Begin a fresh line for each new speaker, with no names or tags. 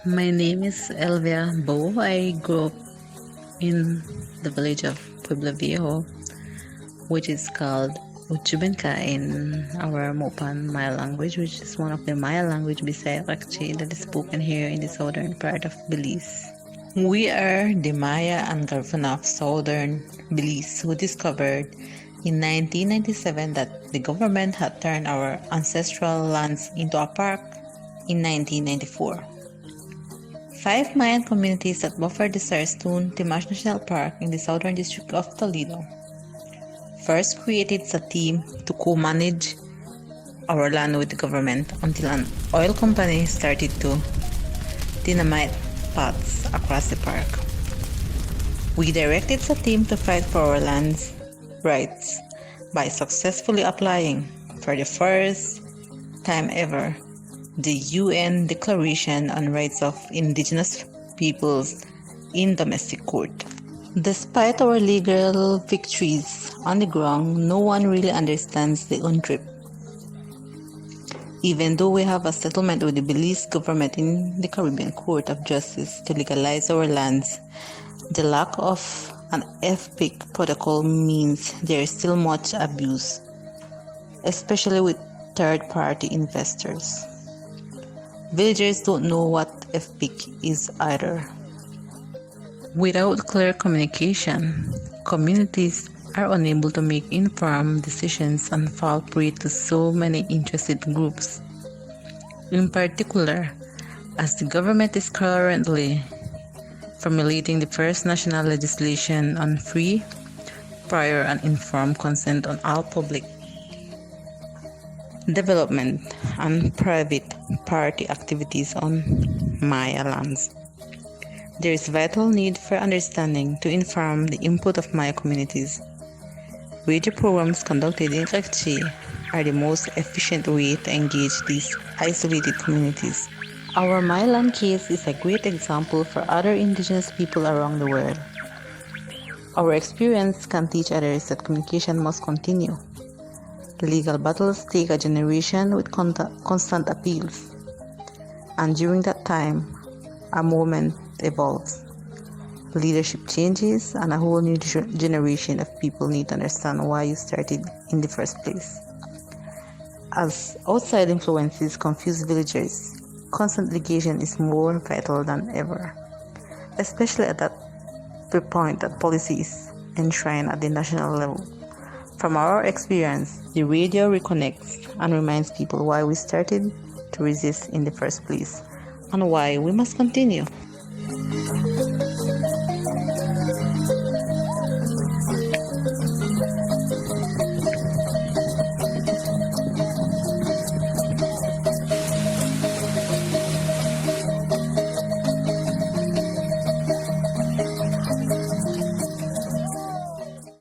My name is Elvia Bo. I grew up in the village of Pueblo Viejo, which is called Uchubenka in our Mopan Maya language, which is one of the Maya language beside Rakchi that is spoken here in the southern part of Belize. We are the Maya and Garfuna of southern Belize who discovered in 1997 that the government had turned our ancestral lands into a park in 1994. 5 Mayan communities that buffer the Sarstoon Temash National Park in the southern district of Toledo first created SATIIM to co-manage our land with the government until an oil company started to dynamite paths across the park. We directed SATIIM to fight for our land's rights by successfully applying, for the first time ever, the UN Declaration on Rights of Indigenous Peoples in domestic court. Despite our legal victories on the ground, no one really understands the UNTRIP. Even though we have a settlement with the Belize government in the Caribbean Court of Justice to legalize our lands, the lack of an FPIC protocol means there is still much abuse, especially with third-party investors. Villagers don't know what FPIC is either. Without clear communication, communities are unable to make informed decisions and fall prey to so many interested groups. In particular, as the government is currently formulating the first national legislation on free, prior and informed consent on all public development and private party activities on Maya lands. There is vital need for understanding to inform the input of Maya communities. Radio programs conducted in Rakchi are the most efficient way to engage these isolated communities. Our Maya land case is a great example for other indigenous people around the world. Our experience can teach others that communication must continue. Legal battles take a generation with constant appeals, and during that time, a movement evolves. Leadership changes, and a whole new generation of people need to understand why you started in the first place. As outside influences confuse villagers, constant litigation is more vital than ever, especially at the point that policy is enshrined at the national level. From our experience, the radio reconnects and reminds people why we started to resist in the first place and why we must continue.